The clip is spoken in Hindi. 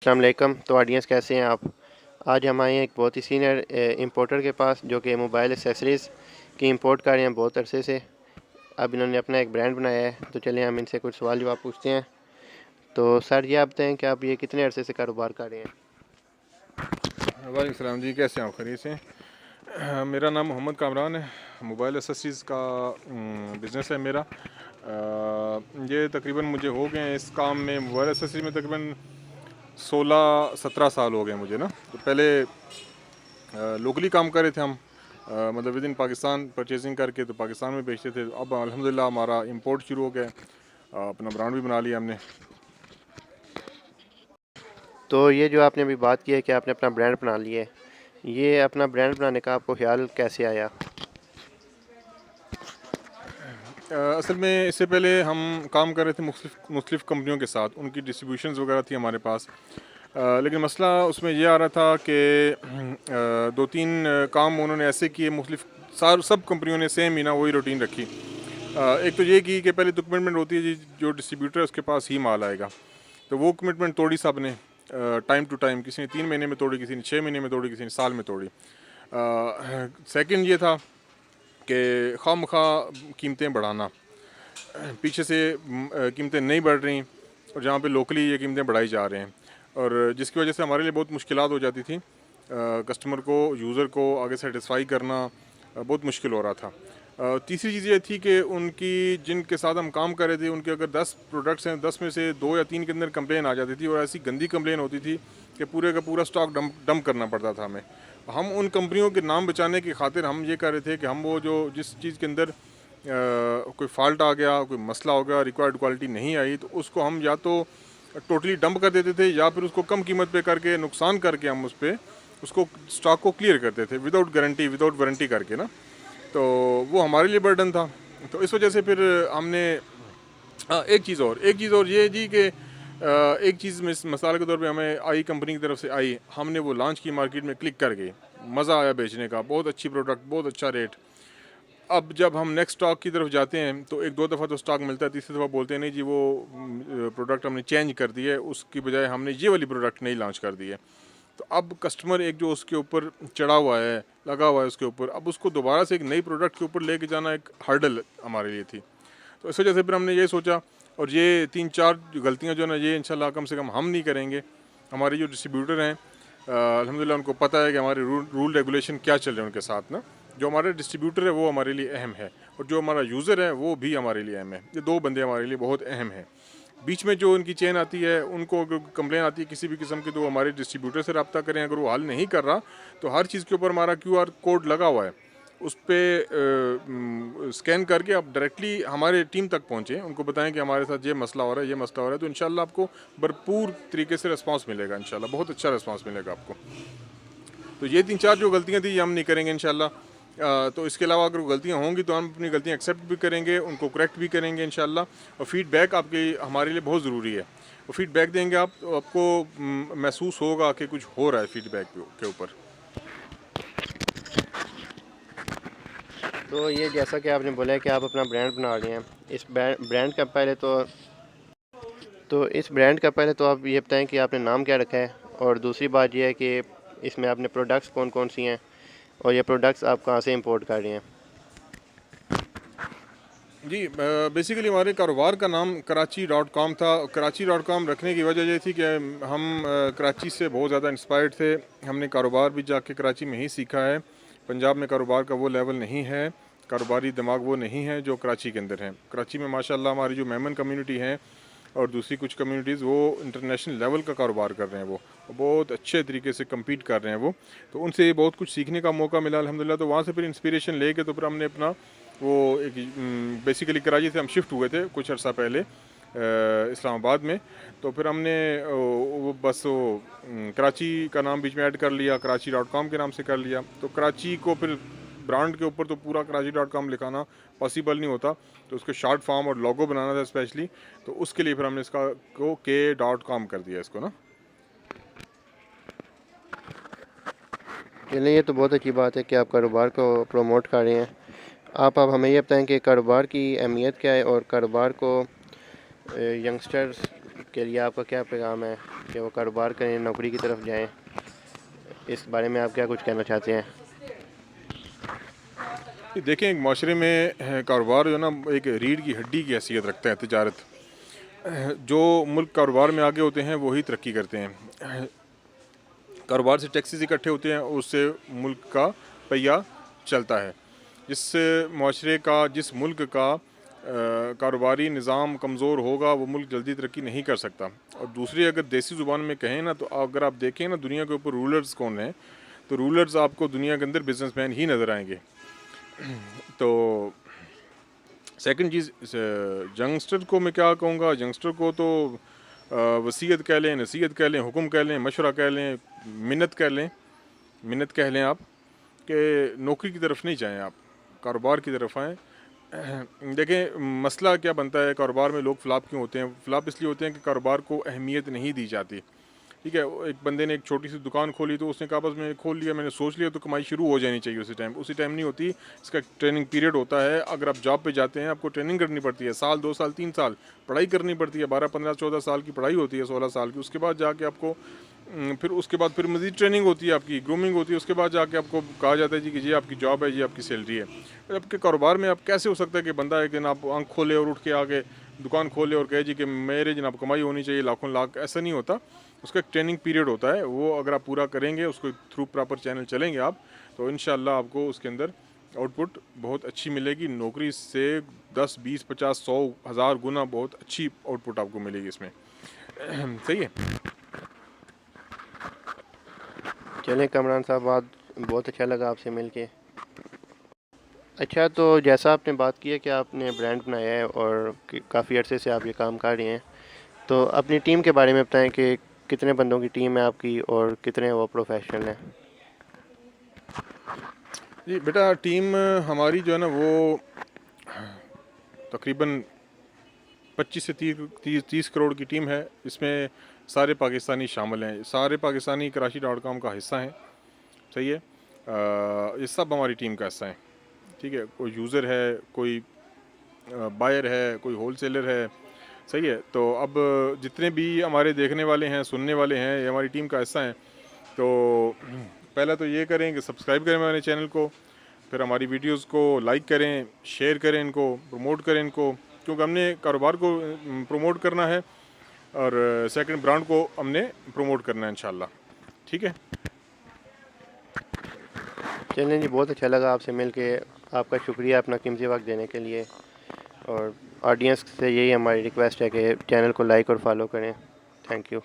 अस्सलाम वालेकुम। तो ऑडियंस कैसे हैं आप? आज हम आए हैं एक बहुत ही सीनियर इंपोर्टर के पास जो कि मोबाइल एसेसरीज़ की इंपोर्ट कर रहे हैं बहुत अरसे से। अब इन्होंने अपना एक ब्रांड बनाया है, तो चलिए हम इनसे कुछ सवाल जवाब पूछते हैं। तो सर ये आप बताएं कि आप ये कितने अरसे से कारोबार कर रहे हैं? वालेकुम सलाम जी, कैसे हैं आप? खैरियत से? मेरा नाम मोहम्मद कामरान है। मोबाइल एसेसरीज़ का बिज़नेस है मेरा। ये तकरीबन मुझे हो गए हैं इस काम में, मोबाइल एसेसरी में तकरीबन 16-17 साल हो गए मुझे ना। तो पहले लोकली काम कर रहे थे हम, मतलब विद इन पाकिस्तान परचेजिंग करके तो पाकिस्तान में बेचते थे। अब अल्हम्दुलिल्लाह हमारा इंपोर्ट शुरू हो गया है, अपना ब्रांड भी बना लिया हमने। तो ये जो आपने अभी बात की है कि आपने अपना ब्रांड बना लिया है, ये अपना ब्रांड बनाने का आपको ख्याल कैसे आया? असल में इससे पहले हम काम कर रहे थे मुख्तलिफ कंपनियों के साथ, उनकी डिस्ट्रीब्यूशंस वगैरह थी हमारे पास। लेकिन मसला उसमें यह आ रहा था कि दो तीन काम उन्होंने ऐसे किए, मुख्तलिफ सब कंपनियों ने सेम ही ना वही रूटीन रखी। एक तो ये की कि पहले तो कमिटमेंट होती है जी, जो डिस्ट्रीब्यूटर है उसके पास ही माल आएगा, तो वो कमिटमेंट तोड़ी सब ने, टाइम टू टाइम। किसी ने 3 महीने में तोड़ी, किसी ने 6 महीने में तोड़ी, किसी ने साल में तोड़ी। सेकंड ये था कि खामखा कीमतें बढ़ाना, पीछे से कीमतें नहीं बढ़ रही और जहाँ पे लोकली ये कीमतें बढ़ाई जा रहे हैं, और जिसकी वजह से हमारे लिए बहुत मुश्किलात हो जाती थी। कस्टमर को, यूज़र को आगे सेटिस्फाई करना बहुत मुश्किल हो रहा था। तीसरी चीज़ ये थी कि उनकी, जिनके साथ हम काम कर रहे थे, उनके अगर 10 प्रोडक्ट्स हैं, 10 में से 2 या 3 के अंदर कंप्लेन आ जाती थी, और ऐसी गंदी कंप्लेन होती थी कि पूरे का पूरा स्टॉक डंप करना पड़ता था हमें। हम उन कंपनियों के नाम बचाने की खातिर हम ये कर रहे थे कि हम वो जो जिस चीज़ के अंदर कोई फॉल्ट आ गया, कोई मसला हो गया, रिक्वायर्ड क्वालिटी नहीं आई, तो उसको हम या तो टोटली डंप कर देते थे या फिर उसको कम कीमत पे करके, नुकसान करके हम उस पर उसको स्टॉक को क्लियर करते थे विदाउट गारंटी, विदाउट वारंटी करके ना। तो वो हमारे लिए बर्डन था। तो इस वजह से फिर हमने, एक चीज़ और ये जी कि एक चीज़ मसाले के तौर पे हमें आई, कंपनी की तरफ से आई, हमने वो लॉन्च की मार्केट में, क्लिक कर गई, मज़ा आया बेचने का, बहुत अच्छी प्रोडक्ट, बहुत अच्छा रेट। अब जब हम नेक्स्ट स्टॉक की तरफ जाते हैं तो एक दो दफ़ा तो स्टॉक मिलता है, तीसरी दफ़ा बोलते हैं नहीं जी वो प्रोडक्ट हमने चेंज कर दी है, उसकी बजाय हमने ये वाली प्रोडक्ट नहीं लॉन्च कर दी है। तो अब कस्टमर एक जो उसके ऊपर चढ़ा हुआ है, लगा हुआ है उसके ऊपर, अब उसको दोबारा से एक नई प्रोडक्ट के ऊपर लेके जाना एक हर्डल हमारे लिए थी। तो इस वजह से फिर हमने ये सोचा, और ये 3-4 गलतियाँ जो है ना, ये इंशाल्लाह कम से कम हम नहीं करेंगे। हमारे जो डिस्ट्रीब्यूटर हैं, अल्हम्दुलिल्लाह उनको पता है कि हमारे रूल रेगुलेशन क्या चल रहे हैं उनके साथ ना। जो हमारे डिस्ट्रीब्यूटर है वो हमारे लिए अहम है, और जो हमारा यूज़र है वो भी हमारे लिए अहम है। ये दो बंदे हमारे लिए बहुत अहम हैं। बीच में जो उनकी चेन आती है, उनको अगर कंप्लेन आती है किसी भी किस्म की, तो हमारे डिस्ट्रीब्यूटर से रब्ता करें। अगर वो हल नहीं कर रहा तो हर चीज़ के ऊपर हमारा QR कोड लगा हुआ है, उस पर स्कैन करके आप डायरेक्टली हमारे टीम तक पहुँचें, उनको बताएं कि हमारे साथ ये मसला हो रहा है, ये मसला हो रहा है, तो इंशाल्लाह आपको भरपूर तरीके से रिस्पांस मिलेगा। इंशाल्लाह बहुत अच्छा रिस्पांस मिलेगा आपको। तो ये 3-4 जो गलतियाँ थी ये हम नहीं करेंगे इंशाल्लाह। तो इसके अलावा अगर गलतियाँ होंगी तो हम अपनी गलतियाँ एक्सेप्ट भी करेंगे, उनको करेक्ट भी करेंगे इंशाल्लाह। और फीडबैक आपके हमारे लिए बहुत ज़रूरी है। वो फीडबैक देंगे आप, तो आपको महसूस होगा कि कुछ हो रहा है फीडबैक के ऊपर। तो ये जैसा कि आपने बोला है कि आप अपना ब्रांड बना रहे हैं, इस ब्रांड का पहले इस ब्रांड का पहले तो आप ये बताएं कि आपने नाम क्या रखा है, और दूसरी बात यह है कि इसमें आपने प्रोडक्ट्स कौन कौन सी हैं, और ये प्रोडक्ट्स आप कहाँ से इंपोर्ट कर रहे हैं? जी, बेसिकली हमारे कारोबार का नाम कराची.com था। कराची.com रखने की वजह ये थी कि हम कराची से बहुत ज़्यादा इंस्पायर्ड थे। हमने कारोबार भी जाके कराची में ही सीखा है। पंजाब में कारोबार का वो लेवल नहीं है, कारोबारी दिमाग वो नहीं है जो कराची के अंदर है। कराची में माशाल्लाह हमारी जो मेमन कम्युनिटी है और दूसरी कुछ कम्युनिटीज़, वो इंटरनेशनल लेवल का कारोबार कर रहे हैं, वो बहुत अच्छे तरीके से कम्पीट कर रहे हैं वो। तो उनसे बहुत कुछ सीखने का मौका मिला अल्हम्दुलिल्लाह। तो वहाँ से फिर इंस्पिरेशन लेके तो फिर हमने अपना वो एक, बेसिकली कराची से हम शिफ्ट हुए थे कुछ अर्सा पहले इस्लामाबाद में। तो फिर हमने वो बस वो कराची का नाम बीच में ऐड कर लिया, कराची.com के नाम से कर लिया। तो कराची को फिर ब्रांड के ऊपर तो पूरा कराची.com लिखाना पॉसिबल नहीं होता, तो उसके शॉर्ट फॉर्म और लोगो बनाना था स्पेशली। तो उसके लिए फिर हमने इसका को K.com कर दिया इसको ना। चलिए, ये तो बहुत अच्छी बात है कि आप कारोबार को प्रमोट कर रहे हैं। आप अब हमें ये बताएं कि कारोबार की अहमियत क्या है, और कारोबार को यंगस्टर्स के लिए आपका क्या पैगाम है? कि वो कारोबार करें, नौकरी की तरफ जाएं। इस बारे में आप क्या कुछ कहना चाहते हैं? ये देखें, एक माशरे में कारोबार जो ना एक रीढ़ की हड्डी की हैसियत रखता है। तिजारत, जो मुल्क कारोबार में आगे होते हैं वही तरक्की करते हैं। कारोबार से टैक्सेस इकट्ठे होते हैं, उससे मुल्क का पहिया चलता है। जिस माशरे का, जिस मुल्क का कारोबारी निज़ाम कमज़ोर होगा वो मुल्क जल्दी तरक्की नहीं कर सकता। और दूसरी अगर देसी ज़ुबान में कहें ना, तो अगर आप देखें ना दुनिया के ऊपर रूलर्स कौन हैं, तो रूलर्स आपको दुनिया के अंदर बिजनेसमैन ही नज़र आएंगे। तो सेकंड चीज़, यंगस्टर को मैं क्या कहूँगा, यंगस्टर को तो वसीयत कह लें, नसीहत कह लें, हुक्म कह लें, मशवरा कह लें, मिन्नत कह लें, मिन्नत कह लें आप, कि नौकरी की तरफ नहीं जाएं, आप कारोबार की तरफ आएँ। देखें, मसला क्या बनता है कारोबार में, लोग फ्लॉप क्यों होते हैं? फ्लॉप इसलिए होते हैं कि कारोबार को अहमियत नहीं दी जाती। ठीक है, एक बंदे ने एक छोटी सी दुकान खोली, तो उसने कहा बस मैंने खोल लिया, मैंने सोच लिया, तो कमाई शुरू हो जानी चाहिए उसी टाइम नहीं होती। इसका ट्रेनिंग पीरियड होता है। अगर आप जॉब पे जाते हैं, आपको ट्रेनिंग करनी पड़ती है, साल 2 साल 3 साल पढ़ाई करनी पड़ती है, 12 15 14 साल की पढ़ाई होती है, 16 साल की। उसके बाद जाके आपको फिर मज़ीद ट्रेनिंग होती है, आपकी ग्रूमिंग होती है। उसके बाद जाके आपको कहा जाता है जी कि ये आपकी जॉब है, ये आपकी सैलरी है। तो आपके कारोबार में आप कैसे हो सकता है कि बंदा एक दिन आप आँख खोले और उठ के आके दुकान खोले और कहे जी कि मेरे जनाब कमाई होनी चाहिए लाखों लाख? ऐसा नहीं होता। उसका एक ट्रेनिंग पीरियड होता है, वो अगर आप पूरा करेंगे, उसको थ्रू प्रॉपर चैनल चलेंगे आप, तो इंशाल्लाह आपको उसके अंदर आउटपुट बहुत अच्छी मिलेगी। नौकरी से 10 20 50 100 1000 गुना बहुत अच्छी आउटपुट आपको मिलेगी इसमें। सही है। चलें कमरान साहब, बात बहुत अच्छा लगा आपसे मिलके। अच्छा, तो जैसा आपने बात की है कि आपने ब्रांड बनाया है और काफ़ी अरसे से आप ये काम कर रहे हैं, तो अपनी टीम के बारे में बताएं कि कितने बंदों की टीम है आपकी और कितने वो प्रोफेशनल हैं? जी बेटा, टीम हमारी जो है ना वो तकरीबन 25 से 30 करोड़ की टीम है। इसमें सारे पाकिस्तानी शामिल हैं, सारे पाकिस्तानी Karachi.com का हिस्सा हैं। सही है। ये सब हमारी टीम का हिस्सा है। ठीक है, कोई यूज़र है, कोई बायर है, कोई होलसेलर है। सही है। तो अब जितने भी हमारे देखने वाले हैं, सुनने वाले हैं, ये हमारी टीम का हिस्सा हैं। तो पहला तो ये करें कि सब्सक्राइब करें हमारे चैनल को, फिर हमारी वीडियोस को लाइक करें, शेयर करें, इनको प्रमोट करें इनको, क्योंकि हमने कारोबार को प्रमोट करना है और सेकंड ब्रांड को हमने प्रमोट करना है इंशाल्लाह। ठीक है। चलें जी, बहुत अच्छा लगा आपसे मिलके। आपका शुक्रिया अपना कीमती वक्त देने के लिए। और ऑडियंस से यही हमारी रिक्वेस्ट है कि चैनल को लाइक और फॉलो करें। Thank you.